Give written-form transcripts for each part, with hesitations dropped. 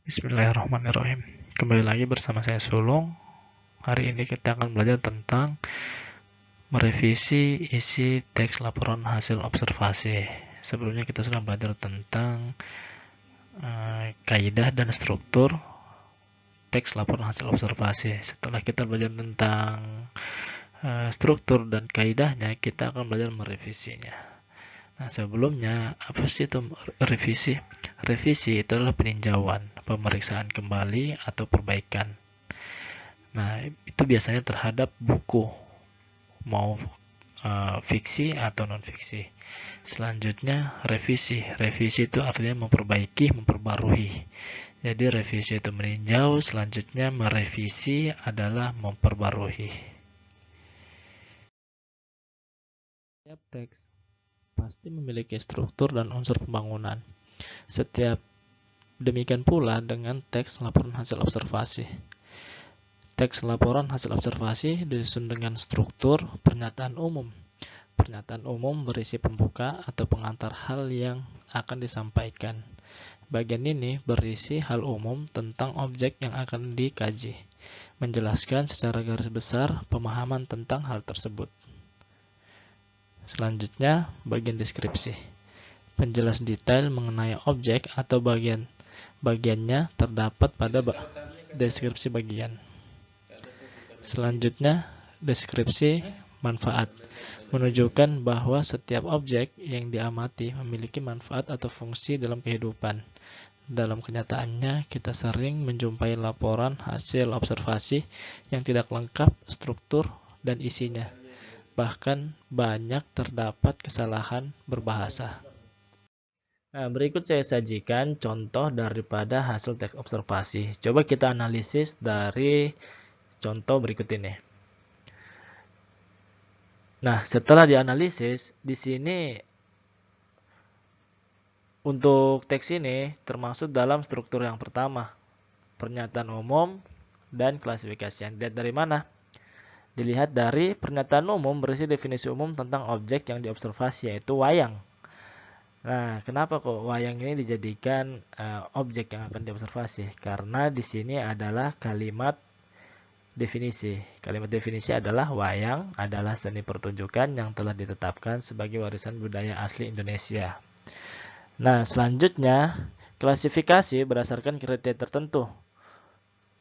Bismillahirrahmanirrahim. Kembali lagi bersama saya Sulung. Hari ini kita akan belajar tentang merevisi isi teks laporan hasil observasi. Sebelumnya kita sudah belajar tentang kaidah dan struktur teks laporan hasil observasi. Setelah kita belajar tentang struktur dan kaidahnya, kita akan belajar merevisinya. Nah, sebelumnya, apa sih itu revisi? Revisi itu adalah peninjauan, pemeriksaan kembali, atau perbaikan. Nah, itu biasanya terhadap buku, mau fiksi atau non-fiksi. Selanjutnya, revisi. Revisi itu artinya memperbaiki, memperbarui. Jadi, revisi itu meninjau, selanjutnya merevisi adalah memperbarui. Setiap teks pasti memiliki struktur dan unsur pembangunan. Demikian pula dengan teks laporan hasil observasi. Teks laporan hasil observasi disusun dengan struktur pernyataan umum. Pernyataan umum berisi pembuka atau pengantar hal yang akan disampaikan. Bagian ini berisi hal umum tentang objek yang akan dikaji, menjelaskan secara garis besar pemahaman tentang hal tersebut. Selanjutnya, bagian deskripsi. Penjelas detail mengenai objek atau bagiannya terdapat pada deskripsi bagian. Selanjutnya, deskripsi manfaat. Menunjukkan bahwa setiap objek yang diamati memiliki manfaat atau fungsi dalam kehidupan. Dalam kenyataannya, kita sering menjumpai laporan hasil observasi yang tidak lengkap struktur dan isinya. Bahkan banyak terdapat kesalahan berbahasa. Nah, berikut saya sajikan contoh daripada hasil teks observasi. Coba kita analisis dari contoh berikut ini. Nah, setelah dianalisis, di sini untuk teks ini termasuk dalam struktur yang pertama, pernyataan umum dan klasifikasi. Dilihat dari mana? Dilihat dari pernyataan umum berisi definisi umum tentang objek yang diobservasi, yaitu wayang. Nah, kenapa kok wayang ini dijadikan objek yang akan diobservasi? Karena di sini adalah kalimat definisi. Kalimat definisi adalah wayang adalah seni pertunjukan yang telah ditetapkan sebagai warisan budaya asli Indonesia. Nah, selanjutnya klasifikasi berdasarkan kriteria tertentu.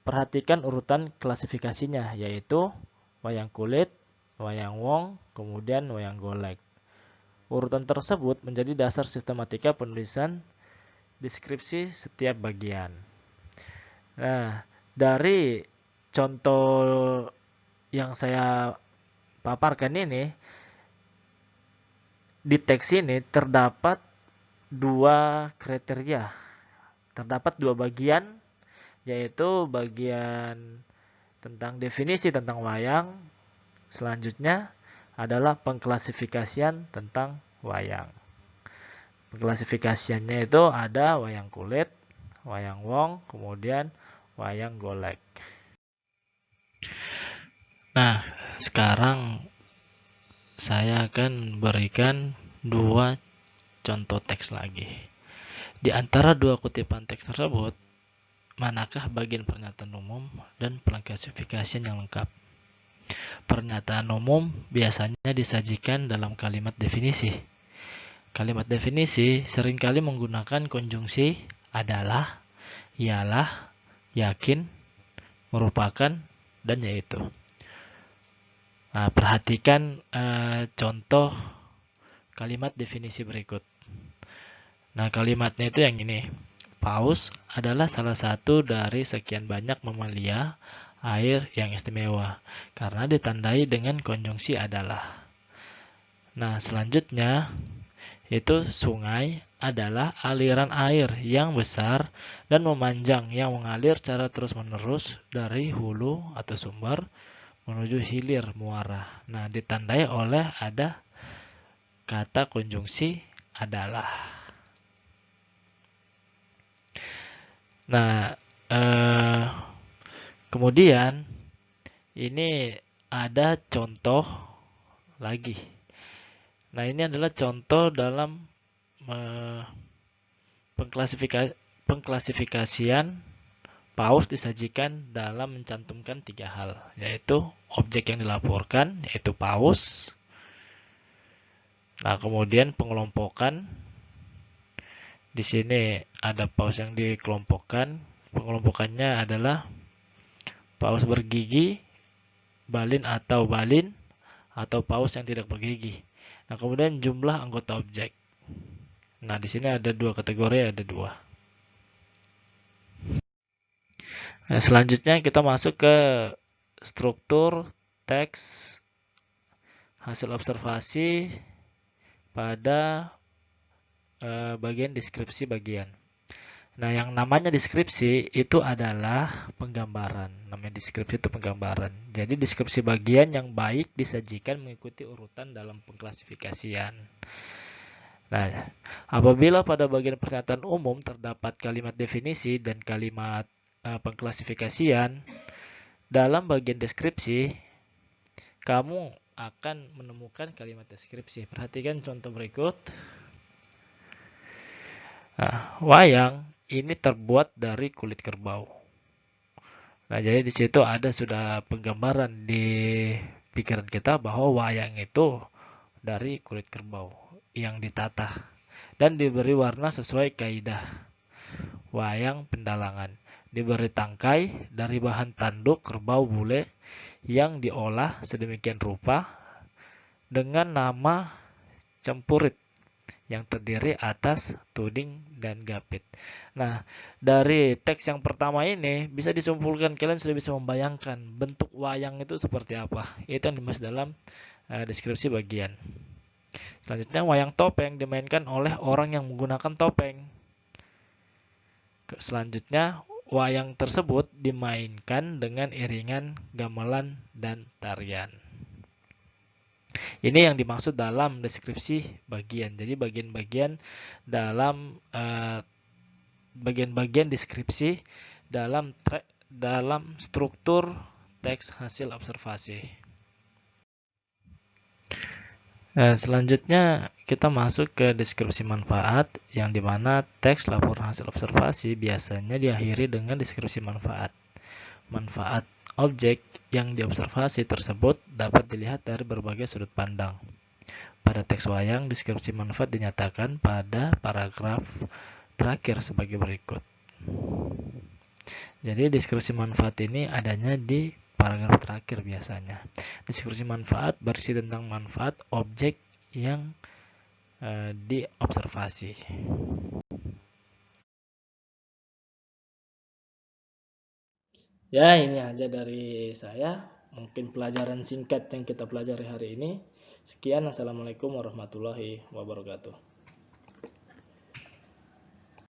Perhatikan urutan klasifikasinya, yaitu wayang kulit, wayang wong, kemudian wayang golek. Urutan tersebut menjadi dasar sistematika penulisan deskripsi setiap bagian. Nah, dari contoh yang saya paparkan ini, di teks ini terdapat dua kriteria. Terdapat dua bagian, yaitu bagian tentang definisi tentang wayang. Selanjutnya adalah pengklasifikasian tentang wayang. Pengklasifikasiannya itu ada wayang kulit, wayang wong, kemudian wayang golek. Nah, sekarang saya akan berikan dua contoh teks lagi. Di antara dua kutipan teks tersebut, manakah bagian pernyataan umum dan pengklasifikasian yang lengkap? Pernyataan umum biasanya disajikan dalam kalimat definisi. Kalimat definisi seringkali menggunakan konjungsi adalah, ialah, yakin, merupakan, dan yaitu. Nah, perhatikan contoh kalimat definisi berikut. Nah, kalimatnya itu yang ini. Paus adalah salah satu dari sekian banyak mamalia air yang istimewa karena ditandai dengan konjungsi adalah. Nah, selanjutnya itu sungai adalah aliran air yang besar dan memanjang yang mengalir secara terus-menerus dari hulu atau sumber menuju hilir muara. Nah, ditandai oleh ada kata konjungsi adalah. Nah, kemudian ini ada contoh lagi. Nah, ini adalah contoh dalam pengklasifikasian paus disajikan dalam mencantumkan 3 hal, yaitu objek yang dilaporkan, yaitu paus. Nah, kemudian pengelompokan. Di sini ada paus yang dikelompokkan. Pengelompokannya adalah paus bergigi, balin, atau paus yang tidak bergigi. Nah, kemudian jumlah anggota objek. Nah, di sini ada 2 kategori, ada 2. Nah, selanjutnya kita masuk ke struktur teks hasil observasi pada bagian deskripsi bagian. Nah, yang namanya deskripsi itu adalah penggambaran. Namanya deskripsi itu penggambaran. Jadi deskripsi bagian yang baik disajikan mengikuti urutan dalam pengklasifikasian. Nah, apabila pada bagian pernyataan umum terdapat kalimat definisi dan kalimat pengklasifikasian, dalam bagian deskripsi kamu akan menemukan kalimat deskripsi. Perhatikan contoh berikut. Nah, wayang ini terbuat dari kulit kerbau. Nah, jadi di situ ada sudah penggambaran di pikiran kita bahwa wayang itu dari kulit kerbau yang ditata dan diberi warna sesuai kaidah wayang pendalangan. Diberi tangkai dari bahan tanduk kerbau bule yang diolah sedemikian rupa dengan nama cempurit yang terdiri atas tuding dan gapit. Nah, dari teks yang pertama ini bisa disimpulkan, kalian sudah bisa membayangkan bentuk wayang itu seperti apa. Itu yang dimaksud dalam deskripsi bagian. Selanjutnya, wayang topeng dimainkan oleh orang yang menggunakan topeng. Selanjutnya, wayang tersebut dimainkan dengan iringan gamelan dan tarian. Ini yang dimaksud dalam deskripsi bagian. Jadi bagian-bagian dalam bagian-bagian deskripsi dalam struktur teks hasil observasi. Selanjutnya kita masuk ke deskripsi manfaat, yang dimana teks laporan hasil observasi biasanya diakhiri dengan deskripsi manfaat. Manfaat objek yang diobservasi tersebut dapat dilihat dari berbagai sudut pandang. Pada teks wayang, deskripsi manfaat dinyatakan pada paragraf terakhir sebagai berikut. Jadi deskripsi manfaat ini adanya di paragraf terakhir biasanya. Deskripsi manfaat berisi tentang manfaat objek yang diobservasi. Ya, ini aja dari saya. Mungkin pelajaran singkat yang kita pelajari hari ini. Sekian, assalamualaikum warahmatullahi wabarakatuh.